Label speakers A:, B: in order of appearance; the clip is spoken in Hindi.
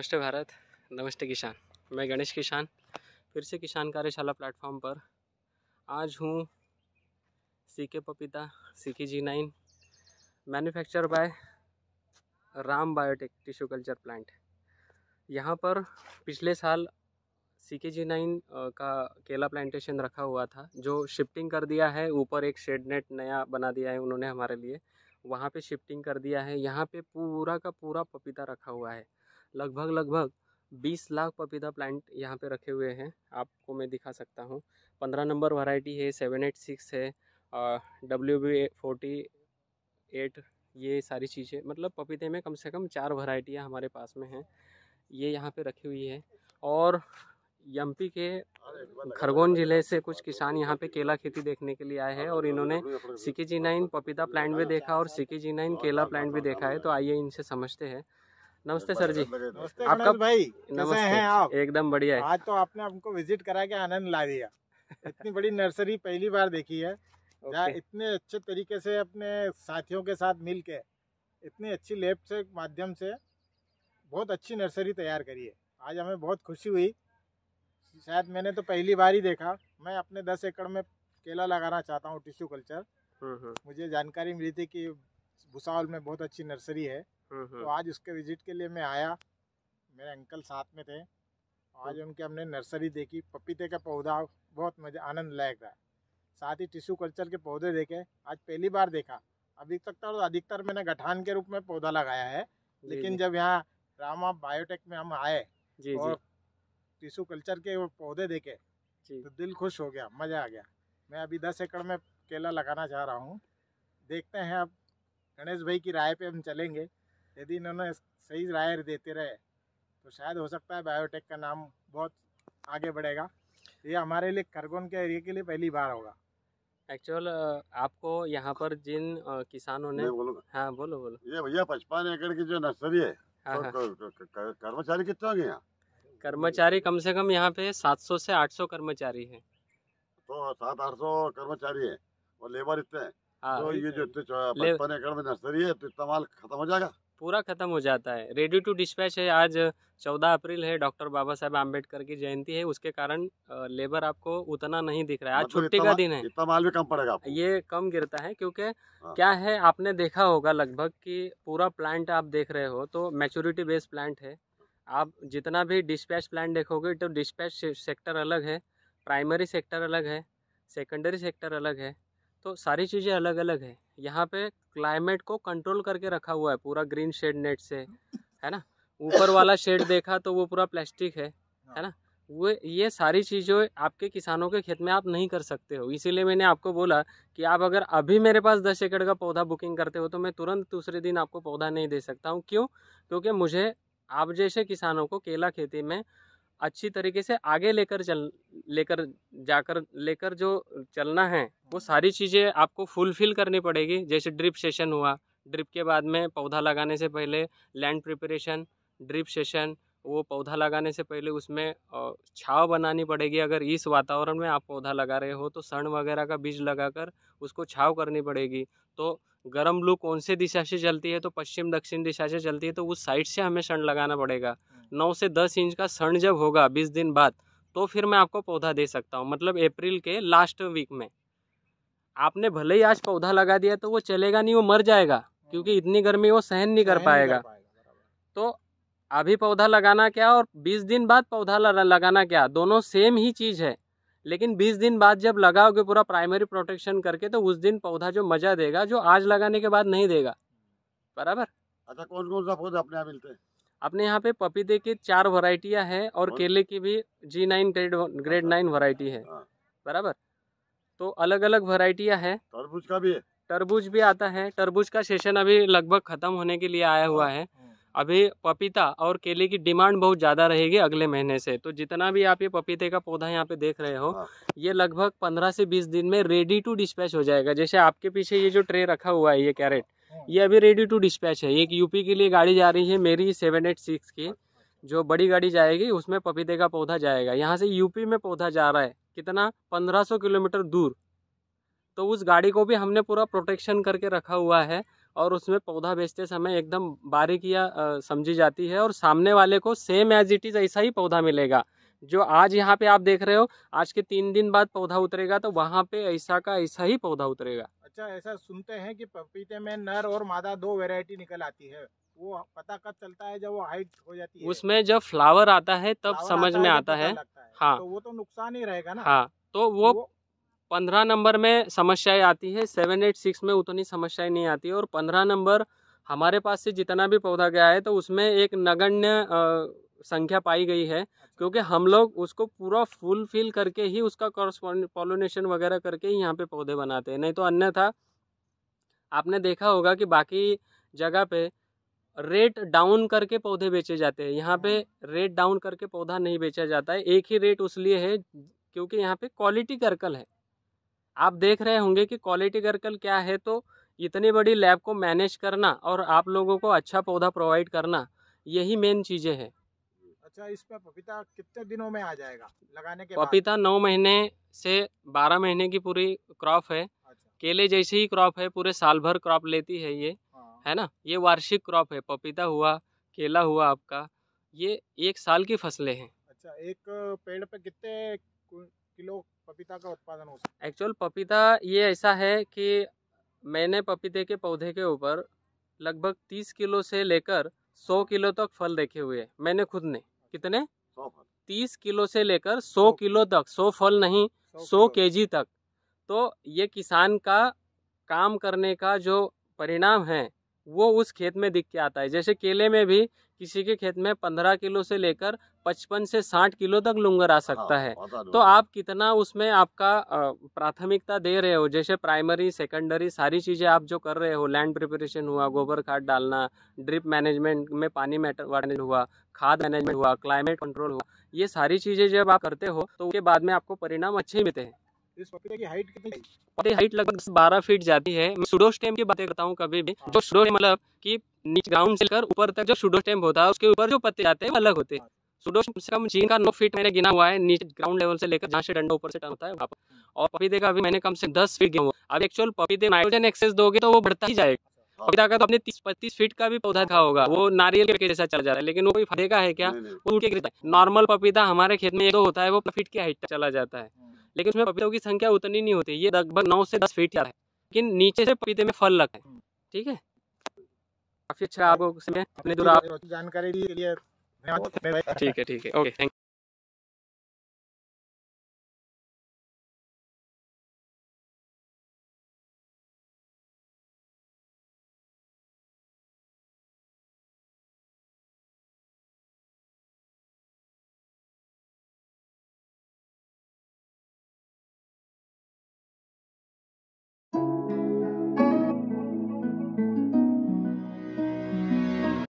A: नमस्ते भारत, नमस्ते किसान। मैं गणेश किसान फिर से किसान कार्यशाला प्लेटफॉर्म पर आज हूँ। सीके पपीता CK G9 manufacture by Ram biotech tissue culture plant. यहाँ पर पिछले साल सीके G9 का केला प्लांटेशन रखा हुआ था, जो शिफ्टिंग कर दिया है। ऊपर एक शेड नेट नया बना दिया है उन्होंने हमारे लिए, वहाँ पे शिफ्टिंग कर दिया है। यहाँ पे पूरा का पूरा पपीता रखा हुआ है। लगभग 20 लाख पपीता प्लांट यहाँ पे रखे हुए हैं। आपको मैं दिखा सकता हूँ। 15 नंबर वैरायटी है, 786 है, WB48, ये सारी चीज़ें, मतलब पपीते में कम से कम 4 वैरायटियाँ हमारे पास में हैं। ये यहाँ पे रखी हुई है। और एमपी के खरगोन ज़िले से कुछ किसान यहाँ पे केला खेती देखने के लिए आए हैं और इन्होंने सीके G9 पपीता प्लांट भी देखा और सीके G9 केला प्लांट भी देखा है। तो आइए इनसे समझते हैं। नमस्ते सर जी।
B: नमस्ते
A: आपका
B: भाई,
A: नमस्ते।
B: कैसे हैं आप?
A: एकदम बढ़िया है।
B: आज तो आपने हमको विजिट करा के आनंद ला दिया। इतनी बड़ी नर्सरी पहली बार देखी है, जहाँ इतने अच्छे तरीके से अपने साथियों के साथ मिल के इतनी अच्छी लैब से माध्यम से बहुत अच्छी नर्सरी तैयार करी है। आज हमें बहुत खुशी हुई। शायद मैंने तो पहली बार ही देखा। मैं अपने 10 एकड़ में केला लगाना चाहता हूँ, टिश्यू कल्चर। मुझे जानकारी मिली थी कि भुसावल में बहुत अच्छी नर्सरी है, तो आज उसके विजिट के लिए मैं आया। मेरे अंकल साथ में थे। आज उनके हमने नर्सरी देखी। पपीते का पौधा बहुत मजा आनंद लायक था। साथ ही टिश्यू कल्चर के पौधे देखे, आज पहली बार देखा। अभी तक तो अधिकतर मैंने गठान के रूप में पौधा लगाया है, लेकिन जब यहाँ रामा बायोटेक में हम आए और टिश्यू कल्चर के पौधे देखे तो दिल खुश हो गया, मज़ा आ गया। मैं अभी 10 एकड़ में केला लगाना चाह रहा हूँ। देखते हैं अब गणेश भाई की राय पे हम चलेंगे। यदि इन्होंने सही राय देते रहे तो शायद हो सकता है बायोटेक का नाम बहुत आगे बढ़ेगा। ये हमारे लिए खरगोन के एरिया के लिए पहली बार होगा।
A: एक्चुअल आपको यहाँ पर जिन किसानों ने हाँ बोलो
C: ये भैया 55 एकड़ की जो नर्सरी है, कर्मचारी कितने होंगे यहाँ?
A: कर्मचारी कम से कम यहाँ पे 700 से 800 कर्मचारी हैं।
C: तो 700-800 कर्मचारी है और लेबर इतने हैं। तो ये जो 55 एकड़ में नर्सरी है, तो इतना माल खत्म हो जाएगा?
A: पूरा खत्म हो जाता है, रेडी टू डिस्पैच है। आज 14 अप्रैल है, डॉक्टर बाबा साहेब आम्बेडकर की जयंती है, उसके कारण लेबर आपको उतना नहीं दिख रहा है। आज मतलब छुट्टी का दिन है,
C: इतना माल भी कम पड़ेगा आपको।
A: ये कम गिरता है क्योंकि क्या है, आपने देखा होगा लगभग कि पूरा प्लांट आप देख रहे हो तो मैच्योरिटी बेस्ड प्लांट है। आप जितना भी डिस्पैच प्लांट देखोगे तो डिस्पैच सेक्टर अलग है, प्राइमरी सेक्टर अलग है, सेकेंडरी सेक्टर अलग है, तो सारी चीज़ें अलग अलग है। यहाँ पे क्लाइमेट को कंट्रोल करके रखा हुआ है पूरा ग्रीन शेड नेट से, है ना। ऊपर वाला शेड देखा तो वो पूरा प्लास्टिक है ना। वो ये सारी चीज़ें आपके किसानों के खेत में आप नहीं कर सकते हो। इसीलिए मैंने आपको बोला कि आप अगर अभी मेरे पास 10 एकड़ का पौधा बुकिंग करते हो तो मैं तुरंत दूसरे दिन आपको पौधा नहीं दे सकता हूँ। क्यों? क्योंकि मुझे आप जैसे किसानों को केला खेती में अच्छी तरीके से आगे लेकर जो चलना है, वो सारी चीज़ें आपको फुलफिल करनी पड़ेगी। जैसे ड्रिप सेशन हुआ, ड्रिप के बाद में पौधा लगाने से पहले लैंड प्रिपरेशन, ड्रिप सेशन, वो पौधा लगाने से पहले उसमें छांव बनानी पड़ेगी। अगर इस वातावरण में आप पौधा लगा रहे हो तो सण वगैरह का बीज लगाकर उसको छांव करनी पड़ेगी। तो गर्म लू कौन से दिशा से चलती है, तो पश्चिम दक्षिण दिशा से चलती है, तो उस साइड से हमें सण लगाना पड़ेगा। 9 से 10 इंच का सण जब होगा 20 दिन बाद, तो फिर मैं आपको पौधा दे सकता हूँ। मतलब अप्रैल के लास्ट वीक में। आपने भले ही आज पौधा लगा दिया तो वो चलेगा नहीं, वो मर जाएगा, क्योंकि इतनी गर्मी वो सहन नहीं कर पाएगा। तो अभी पौधा लगाना क्या और 20 दिन बाद पौधा लगाना क्या, दोनों सेम ही चीज़ है। लेकिन 20 दिन बाद जब लगाओगे पूरा प्राइमरी प्रोटेक्शन करके, तो उस दिन पौधा जो मजा देगा, जो आज लगाने के बाद नहीं देगा। बराबर।
C: अच्छा, कौन कौन सा पौधा अपने यहाँ मिलते हैं?
A: अपने यहाँ पे पपीते की 4 वैरायटियाँ हैं और केले की भी G9 ग्रेड 9 वैरायटी है। बराबर। तो अलग अलग वैरायटियाँ हैं।
C: तरबूज का भी है?
A: तरबूज भी आता है। तरबूज का सेशन अभी लगभग ख़त्म होने के लिए आया हुआ है। अभी पपीता और केले की डिमांड बहुत ज़्यादा रहेगी अगले महीने से। तो जितना भी आप ये पपीते का पौधा यहाँ पे देख रहे हो, ये लगभग 15 से 20 दिन में रेडी टू डिस्पैच हो जाएगा। जैसे आपके पीछे ये जो ट्रे रखा हुआ है, ये कैरेट, ये अभी रेडी टू डिस्पैच है। एक यूपी के लिए गाड़ी जा रही है मेरी 786 की, जो बड़ी गाड़ी जाएगी उसमें पपीते का पौधा जाएगा। यहाँ से यूपी में पौधा जा रहा है कितना, 1500 किलोमीटर दूर। तो उस गाड़ी को भी हमने पूरा प्रोटेक्शन करके रखा हुआ है। और उसमें पौधा बेचते समय एकदम बारीकियाँ समझी जाती है, और सामने वाले को सेम एज इट इज़ ऐसा ही पौधा मिलेगा। जो आज यहाँ पे आप देख रहे हो, आज के 3 दिन बाद पौधा उतरेगा तो वहाँ पे ऐसा का ऐसा ही पौधा उतरेगा।
B: अच्छा, ऐसा सुनते हैं कि पपीते में नर और मादा 2 वैरायटी निकल आती है, वो पता कब चलता है? जब वो हाइट हो जाती है,
A: उसमें जब फ्लावर आता है तब
B: फ्लावर
A: समझ में आता है। हाँ,
B: तो वो तो नुकसान ही रहेगा ना।
A: हाँ, तो वो 15 नंबर में समस्याएं आती है, 7, 8, 6 में उतनी समस्याएं नहीं आती है। और 15 नंबर हमारे पास से जितना भी पौधा गया है तो उसमें एक नगण्य संख्या पाई गई है, क्योंकि हम लोग उसको पूरा फुलफिल करके ही उसका पॉलिनेशन वगैरह करके ही यहाँ पे पौधे बनाते हैं। नहीं तो अन्यथा आपने देखा होगा कि बाकी जगह पे रेट डाउन करके पौधे बेचे जाते हैं, यहाँ पे रेट डाउन करके पौधा नहीं बेचा जाता है। एक ही रेट उसलिए है क्योंकि यहाँ पे क्वालिटी सर्कल है। आप देख रहे होंगे कि क्वालिटी सर्कल क्या है, तो इतनी बड़ी लैब को मैनेज करना और आप लोगों को अच्छा पौधा प्रोवाइड करना, यही मेन चीज़ें हैं।
B: अच्छा, इसमें पपीता कितने दिनों में आ जाएगा लगाने के बाद?
A: पपीता 9 महीने से 12 महीने की पूरी क्रॉप है।
B: अच्छा,
A: केले जैसी ही क्रॉप है, पूरे साल भर क्रॉप लेती है ये,
B: हाँ।
A: है ना। ये वार्षिक क्रॉप है, पपीता हुआ, केला हुआ आपका, ये 1 साल की फसलें हैं।
B: अच्छा, एक पेड़ पे कितने किलो पपीता का उत्पादन हो सकता है?
A: एक्चुअल पपीता ये ऐसा है कि मैंने पपीते के पौधे के ऊपर लगभग 30 किलो से लेकर 100 किलो तक फल देखे हुए हैं मैंने खुद ने। कितने? 30 किलो से लेकर 100 किलो तक, 100 फल नहीं, 100 केजी तक। तो ये किसान का काम करने का जो परिणाम है वो उस खेत में दिख के आता है। जैसे केले में भी किसी के खेत में 15 किलो से लेकर 55 से 60 किलो तक लुंगर आ सकता है। तो आप कितना उसमें आपका प्राथमिकता दे रहे हो, जैसे प्राइमरी सेकेंडरी सारी चीज़ें आप जो कर रहे हो, लैंड प्रिपरेशन हुआ, गोबर खाद डालना, ड्रिप मैनेजमेंट में पानी मैनेजमेंट हुआ, खाद मैनेजमेंट हुआ, क्लाइमेट कंट्रोल हुआ, ये सारी चीज़ें जब आप करते हो तो उसके बाद में आपको परिणाम अच्छे मिलते हैं।
B: इस पपीते की हाइट कितनी?
A: पौधे हाइट लगभग 12 फीट जाती है। मैं सुडोस्टेम की बातें करता हूँ कभी भी, जो सुडोस्टेम मतलब कि नीचे ग्राउंड से लेकर ऊपर तक जो सुडोस्टेम होता है उसके ऊपर जो पत्ते जाते हैं वो अलग होते हैं। सुडोस्टेम से कम चीन का 9 फीट मैंने गिना हुआ है, नीचे ग्राउंड लेवल से लेकर जहाँ से डंडा ऊपर से टर्न होता है वहाँ पर। और पपीते का भी मैंने कम से 10 फीट गिना हुआ। अब एक्चुअल पपीते नाइट्रोजन एक्सेस दोगे तो वो बढ़ता ही जाएगा। पपीता का तो अपने 30-35 फीट का भी पौधा था होगा, वो नारियल के जैसा चल जाता है, लेकिन वो कोई फायदे का है क्या? वो उठ के गिरता है। नॉर्मल पपीता हमारे खेत में 1-2 होता है, वो फीट की हाइट तक चला जाता है, लेकिन उसमें पपीतों की संख्या उतनी नहीं होती। ये लगभग 9 से 10 फीट है, लेकिन नीचे से पपीते में फल लगता है। ठीक है, काफी अच्छा आपको अपने दूर
B: जानकारी के लिए धन्यवाद।
A: ठीक है, ओके, थैंक यू।